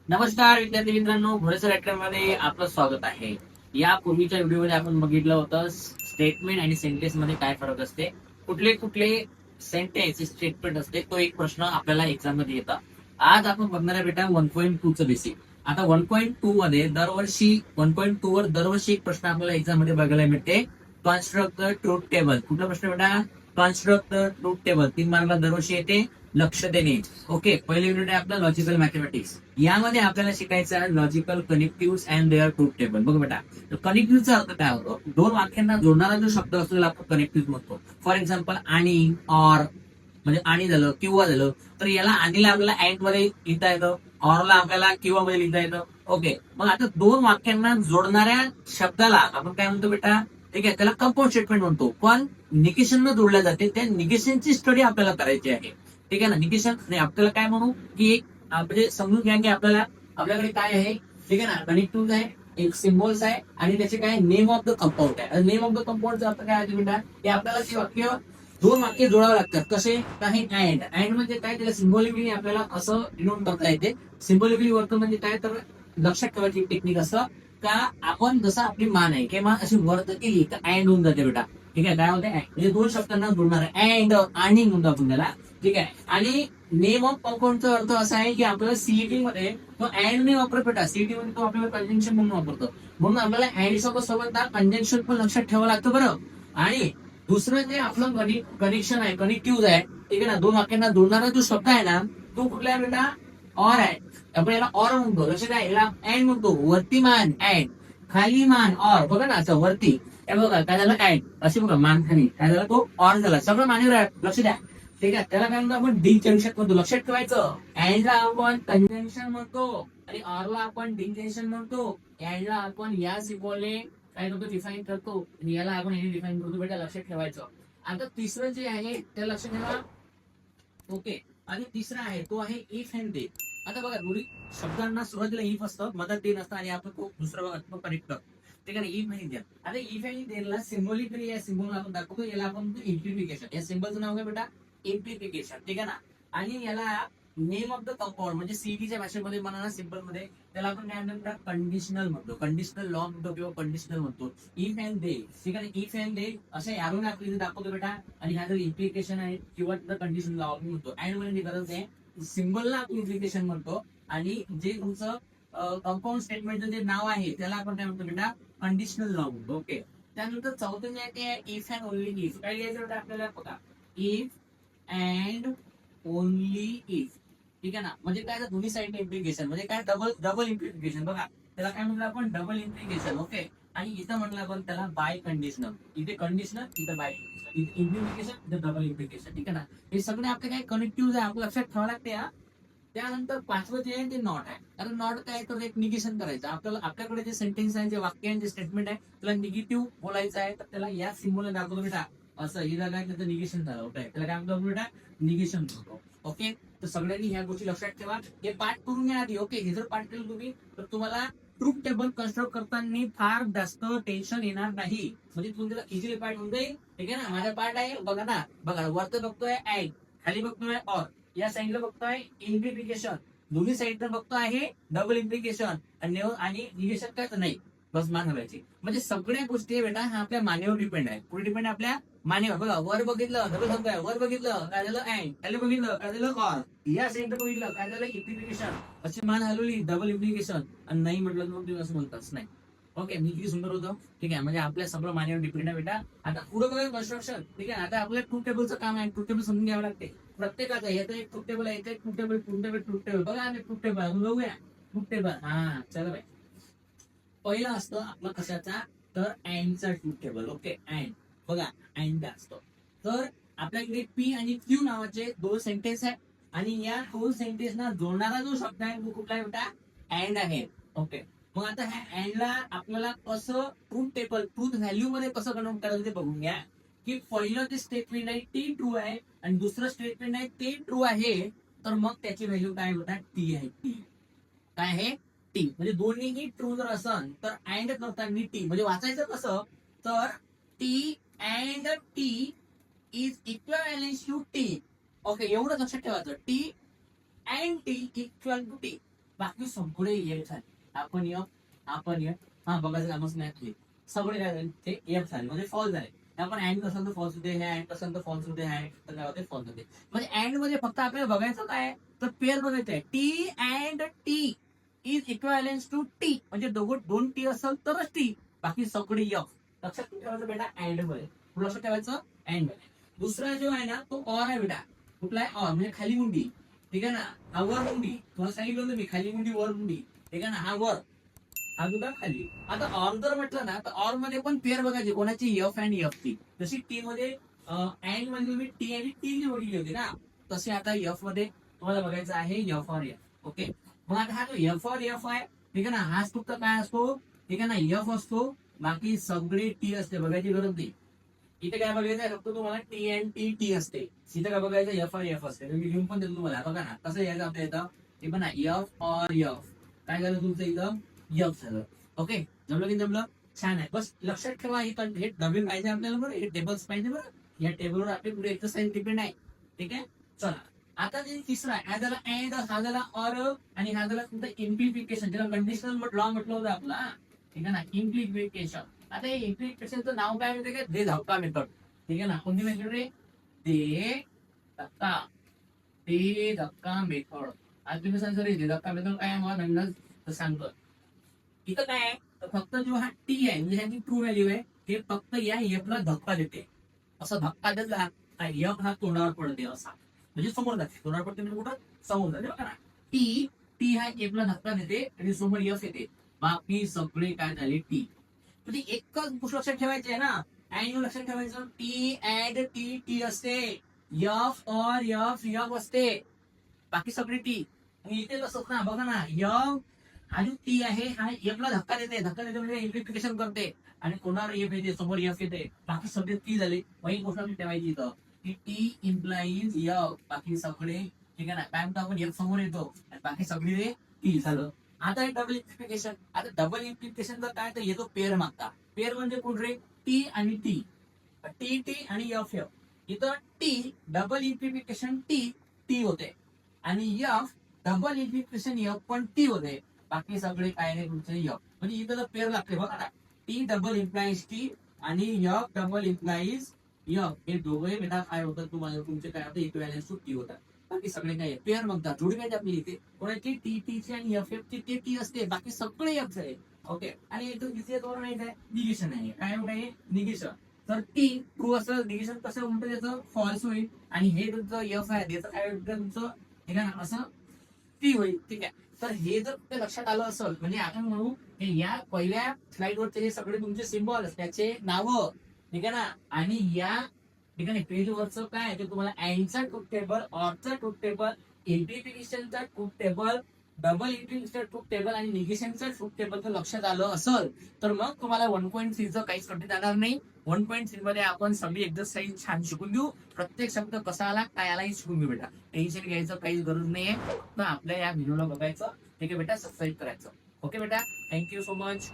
नमस्कार विद्यार्थी मित्रांनो, घोडेसर अकॅडमी मध्ये आपलं स्वागत आहे. या पूर्वीच्या व्हिडिओमध्ये आपण बघितलं होतं स्टेटमेंट आणि सेंटेन्स मध्ये काय फरक असते, कुठले कुठले सेंटेन्स स्टेटमेंट असते, तो एक प्रश्न आपल्याला एक्झाम मध्ये येतात. आज आपण बघणार आहे बेटा 1.2 चं बेसिक. आता 1.2 मध्ये दरवर्षी 1.2 वर दरवर्षी एक प्रश्न आपल्याला एक्झाम मध्ये बघायला मिळते. Construct the truth table. कुठला प्रश्न बेटा? Construct the truth table. 3 मार्कला दरवर्षी येते. लक्ष देणे. ओके, पहिले युनिट आहे आपलं लॉजिकल मॅथमॅटिक्स. यामध्ये आपल्याला शिकायचं आहे logical connective and their truth table. बघ बेटा, कनेक्टिव्हचा अर्थ काय होतो? दोन वाक्यांना जोडणारा जो शब्द असतो त्याला आपण कनेक्टिव्ह म्हणतो. फॉर एक्झाम्पल आणि, ऑर, म्हणजे आणि झालं किंवा झालं, तर याला आणीला आपल्याला अँड मध्ये लिहिता येतं, ऑरला आपल्याला किंवा मध्ये लिहिता येतं. ओके, मग आता दोन वाक्यांना जोडणाऱ्या शब्दाला आपण काय म्हणतो बेटा? ठीक आहे, त्याला कंपाऊंड स्टेटमेंट म्हणतो. पण निगेशन न जोडल्या जाते, त्या निगेशनची स्टडी आपल्याला करायची आहे. ठीक आहे ना. निगेशन नाही, आपल्याला काय म्हणू की एक म्हणजे समजून घ्या की आपल्याकडे काय आहे. ठीक आहे ना, कनेक्टिव्ह आहे, एक सिम्बॉल्स आहे आणि त्याचे काय नेम ऑफ द कंपाऊंड आहे. नेम ऑफ द कंपाऊंडचा अर्थ काय आहे बेटा? की आपल्याला ते वाक्य दोन वाक्य जोडावे लागतात. कसे? काही अँड. अँड म्हणजे काय? त्याला सिम्बॉलिकली आपल्याला असं डिनोट करता येते. सिम्बॉलिकली वर्क म्हणजे काय? तर लक्षात ठेवायची टेक्निक असं का आपण जसं आपली मान आहे किंवा अशी वर्त केली तर अँड होऊन जाते बेटा. ठीक आहे, काय होते? म्हणजे दोन शब्दांना जोडणार आहे अँड आणि म्हणतो आपण त्याला. ठीक आहे, आणि नेम ऑफ कंपाऊंडचा अर्थ असा आहे की आपल्याला सीईटी मध्ये तो अँड नाही वापरत बेटा. सीईटी मध्ये तो आपल्याला कंजंक्शन म्हणून वापरतो. म्हणून आपल्याला अँड सोबत कंजंक्शन पण लक्षात ठेवावं लागतं बरं. आणि दुसरं जे आपलं कनेक्शन आहे, कनेक्टिव्ह आहे, ठीक आहे ना, दोन वाक्यांना जोडणारा जो शब्द आहे ना, तो कुठला आहे बेटा? ऑर आहे. आपण याला ऑर म्हणतो. लक्षात आहे, याला अँड म्हणतो. वरती मान अँड, खाली मान ऑर. बघा ना, असं वरती बघा काय झालं अँड, अशी बघा मान खाली काय झाला, तो ऑर झाला. सगळं मान्यवर आहे, लक्ष द्या. ठीक आहे, त्याला काय म्हणतो आपण? डिंजंक्शन म्हणतो. लक्षात ठेवायचं, अँडला आपण कंजंक्शन म्हणतो आणि ऑरला आपण डिंजंक्शन म्हणतो. अँडला आपण या सिम्बॉलने काय करतो? डिफाईन करतो आणि याला आपण हे डिफाईन करतो बेटा. लक्षात ठेवायचं. आता तिसरं जे आहे ते लक्षात ठेवा. ओके, आणि तिसरा आहे तो आहे इफ अँड दे. आता बघा, दोन्ही शब्दांना सुरुवातीला इफ असतं, मदत दे नसतं आणि आपण तो दुसरा बघा कनेक्ट करतो. ठीक आहे ना, इफ आणि देन. आता इफ आणि देनला सिम्बॉलिकली या सिम्बॉल आपण दाखवतो, याला आपण इम्प्लिफिकेशन. या सिम्बॉलचं नाव काय बेटा? इम्प्लिफिकेशन. ठीक आहे ना. आणि याला नेम ऑफ द कंपाऊंड म्हणजे सीईटीच्या भाषेमध्ये म्हणा, सिम्पल मध्ये त्याला आपण काय म्हणतो? कंडिशनल म्हणतो. कंडिशनल लॉ म्हणतो किंवा कंडिशनल म्हणतो. If and they. ठीक आहे, इफ अँड दे अशा यारून आपण दाखवतो बेटा. आणि ह्या जर इम्प्लिकेशन आहे किंवा कंडिशन लॉ म्हणतो. अँड म्हणजे गरज आहे, सिम्बलला आपण इम्प्लिकेशन म्हणतो आणि जे तुमचं कंपाऊंड स्टेटमेंटचं जे नाव आहे त्याला आपण काय म्हणतो बेटा? कंडिशनल लॉ म्हणतो. ओके, त्यानंतर चौथं जे आहे ते इफ अँड ओनली इफ. काय लिहायचं बेटा आपल्याला? बघा, इफ अँड ओनली इफ. ठीक आहे ना, म्हणजे काय? दोन्ही साईडने इम्प्लिकेशन म्हणजे काय? Double double implication. बघा, त्याला काय म्हणलं आपण? Double implication. ओके, आणि इथं म्हटलं आपण त्याला बाय कंडिशनल. इथे कंडिशनल, इथं बाय कंडिशनल. इथे इम्प्लिकेशन, इथे डबल इम्प्लिकेशन. ठीक आहे ना, हे सगळे आपले काय कनेक्टिव्ह आहे, आपलं लक्षात ठेवावं लागते. त्यानंतर पाचवं जे आहे ते नॉट आहे. कारण नॉट काय तर एक निगेशन करायचं. आपल्याकडे जे सेंटेन्स आहे, जे वाक्य आहे, जे स्टेटमेंट आहे, त्याला निगेटिव्ह बोलायचं आहे, तर त्याला या सिम्बॉलने दाखवतो बेटा. असं ही जागा त्याचं निगेशन झालं. ओके, त्याला काय म्हणतो बेटा? निगेशन होतो. ओके, तर सगळ्यांनी ह्या गोष्टी लक्षात ठेवा. हे पाठ करून घ्या आधी. ओके, हे जर पाठ केलं तुम्ही तर तुम्हाला ट्रूथ टेबल कन्स्ट्रक्ट करताना फार जास्त टेन्शन येणार नाही. म्हणजे तुमच्याला इझिली पाठ होऊन जाईल. ठीक आहे ना. माझा पाठ आहे बघा ना. बघा, वरती बघतोय अँड, खाली बघतोय ऑर, या साईडला बघतोय इम्प्लिकेशन, दोन्ही साईडला बघतो आहे डबल इम्प्लिकेशन आणि निगेशन काय तर नाही. बस मान हलवायची. म्हणजे सगळ्या गोष्टी बेटा ह्या आपल्या मानेवर डिपेंड आहे. कुठे डिपेंड आहे? आपल्या मानेवर. बघा, वर बघितलं डबल शब्द आहे, वर बघितलं काय झालं अँड, खाली बघितलं काय झालं ऑर, या साईडला बघितलं काय झालं इम्प्लिकेशन. अशी मान हलवली डबल इम्प्लिकेशन, आणि नाही म्हटलं तर तुम्ही असं म्हणताच नाही. ओके, मी किती सुंदर होतो. ठीक आहे, म्हणजे आपल्या सगळं मानेवर डिपेंड आहे बेटा. आता पुढे बघा कन्स्ट्रक्शन. ठीक आहे, आता आपल्याला ट्रूथ टेबलचं काम आहे. ट्रूथ टेबल समजून घ्यावं लागते प्रत्येकाचं. याचं एक ट्रूथ टेबल आहे, याचं एक truth table, truth table, truth table. बघा, आम्ही ट्रूथ टेबल आपण बघूया. ट्रूथ टेबल, हा चला बाई. पहिलं असतं आपलं कशाचा? तर अँडचा ट्रूथ टेबल. Okay, and. बघा, अँड असतो. तर आपल्याकडे पी आणि क्यू नावाचे दोन सेंटेन्स आहेत आणि या दोन सेंटेन्सना जोडणारा जो शब्द आहे तो कुठला आहे बेटा? अँड आहे. ओके, मग आता ह्या अँडला आपल्याला कसं ट्रूथ टेबल, ट्रूथ व्हॅल्यू मध्ये कसं कन्वर्ट करायचं ते बघून घ्या. की पहिलं जे स्टेटमेंट आहे ते ट्रू आहे आणि दुसरं स्टेटमेंट आहे ते ट्रू आहे, तर मग त्याची व्हॅल्यू काय होतात? टी आहे. टी काय आहे? टी. म्हणजे दोन्हीही ट्रू जर असन तर अँड करताना टी म्हणजे वाचायचं कसं? तर T and T is equivalent to T. Okay, एवढं लक्षात ठेवायचं. T and T equal to T. बाकी सगळे एफ झाले. आपण एफ हा बघायचं कामच नाही आपले. सगळे काय झाले ते एफ झाले म्हणजे फॉल्स झाले. आपण अँड कसं तर फॉल्स होते, हे अँड कसं तर फॉल्स होते, हे तर काय होते फॉल्स होते. म्हणजे अँड मध्ये फक्त आपल्याला बघायचं काय तर पेअर बघायचं आहे. T and T is equivalence to T, म्हणजे दोन टी असेल तरच टी, बाकी सगळे एफ. लक्षात ठेवायचं बेटा अँड मध्ये. लक्षात ठेवायचं अँड मध्ये. दुसरा जो आहे ना तो ऑर आहे बेटा. कुठला आहे ऑर म्हणजे खाली मुंडी. ठीक आहे ना, हा वर मुंडी. तुम्हाला सांगितलं होतं मी खाली मुंडी वर मुंडी. ठीक आहे ना, हा वर हा सुद्धा खाली. आता ऑर जर म्हटलं ना तर ऑर मध्ये पण पेअर बघायची कोणाची एफ अँड एफ टी. जशी टी मध्ये अँड मध्ये तुम्ही टी आणि टी बघितली होती ना, तसे आता एफ मध्ये तुम्हाला बघायचं आहे एफ ऑर एफ. ओके, मग आता हा जो एफ ऑर एफ आहे ठीक आहे ना, हाच फक्त काय असतो ठीक आहे ना एफ असतो, बाकी सगळे टी असते. बघायची गरज नाही. इथे काय बघायचं फक्त तुम्हाला टी अँड टी टी असते. इथे काय बघायचं एफ ऑर एफ असते. मी लिहून पण देतो तुम्हाला. बघा ना कसं यायचं आपल्या इथं ते पण एफ ऑर एफ. काय झालं तुमचं इथं एफ झालं. ओके, जमलं की जमलं, छान आहे. बस लक्षात ठेवा हे नवीन पाहिजे आपल्याला बरं, हे टेबल्स पाहिजे बरं. या टेबलवर आपली पुढे एक्सरसाइज डिपेंड आहे. ठीक आहे, चला आता जे तिसरा आहे, हा झाला अँड, हा झाला ऑर आणि हा झाला तुमचं इम्प्लिफिकेशन, ज्याला कंडिशनल लॉ म्हटलं होतं आपला. ठीक आहे ना, इम्प्लिफिकेशन. आता हे इम्प्लिफिकेशनचं नाव काय माहिती काय, दे धक्का मेथड. ठीक आहे ना, कोणती मेथड रे, दे धक्का, दे धक्का मेथड. आज तुम्ही सांगा रे दे धक्का मेथड काय आहे, मला नवीनच सांगतो. इथं काय आहे तर फक्त जो हा टी आहे म्हणजे ह्याची ट्रू व्हॅल्यू आहे, हे फक्त या एफ ला धक्का देते. असा धक्का दिला एफ हा तोंडावर पडते असा, म्हणजे समोर जाते. तोंडावर पडते म्हणजे कुठं समोर जाते. बघा ना, टी टी हा एफ ला धक्का देते आणि समोर एफ येते. बाकी सगळे काय झाले टी. म्हणजे एकच गोष्ट लक्षात ठेवायची आहे ना, अँड लक्षात ठेवायचं. टी अँड टी टी असते, एफ और एफ एफ असते, बाकी सगळे टी. आणि इथे तसंच ना, बघा ना एफ हा जो टी आहे हा एफ ला धक्का देते. धक्का देते म्हणजे इम्प्लिफिकेशन करते आणि कोणावर एफ येते, समोर एफ येते, बाकी सगळे टी झाले. मग एक गोष्ट ठेवायची इथं की टी इम्प्लाइज एफ, बाकी सगळे ठीक आहे ना. काय म्हणतो आपण एफ समोर येतो आणि बाकी सगळे टी झालं. आता हे डबल इम्प्लिफिकेशन. आता डबल इम्प्लिफिकेशन जर काय तर येतो पेअर मागता. पेअर म्हणजे कोण रे, टी आणि टी, टी टी आणि एफ एफ. इथं टी डबल इम्प्लिफिकेशन टी टी होते आणि एफ डबल इम्प्लिफिकेशन एफ पण टी होते, बाकी सगळे काय नाही तुमचे एफ. म्हणजे इथं जर पेअर लागते बघा ना, टी डबल इम्प्लाइज टी आणि एफ डबल इम्प्लाइज एफ. हे दोघे बेटा काय होतात तुम्हाला, तुमचे काय होतं इक्वॅलन्स टू टी होतात. बाकी सगळे काय पेअर म्हणतात. जोडी काय आपली इथे कोणाची टी टी ची आणि एफ एफ ची टी टी असते, बाकी सगळे एफ आहे. ओके, आणि इथं तिथे दोन आहे काय निगेशन आहे. काय आहे निगेशन. तर टी ट्रू असं निगेशन कसं म्हणतं त्याचं फॉल्स होईल, आणि हे तुमचं एफ आहे त्याचं काय तुमचं ठीक आहे ना असं टी होईल. ठीक आहे, तर हे जर ते लक्षात आलं असेल म्हणजे आपण म्हणू हे या पहिल्या स्लाइड वरचे हे सगळे तुमचे सिम्बॉल त्याचे नाव ठीक आहे ना, आणि या ठिकाणी पेज वरचं काय ते तुम्हाला अँडचा ट्रूथ टेबल, ऑरचा ट्रूथ टेबल, इम्प्लिफिकेशनचा truth table, double implication truth table आणि निगेशनचा ट्रूथ टेबल जर लक्षात आलं असेल तर मग तुम्हाला 1.3 काहीच कठीण जाणार नाही. 1.3 मध्ये आपण सगळी एक्सरसाइज छान शिकून घेऊ. प्रत्येक शब्द कसा आला काय आलाही शिकून घेऊ बेटा. टेन्शन घ्यायचं काही गरज नाहीये. तर आपल्या या व्हिडिओला बघायचं ठीक आहे बेटा, सबस्क्राईब करायचं. ओके बेटा, थँक्यू सो मच.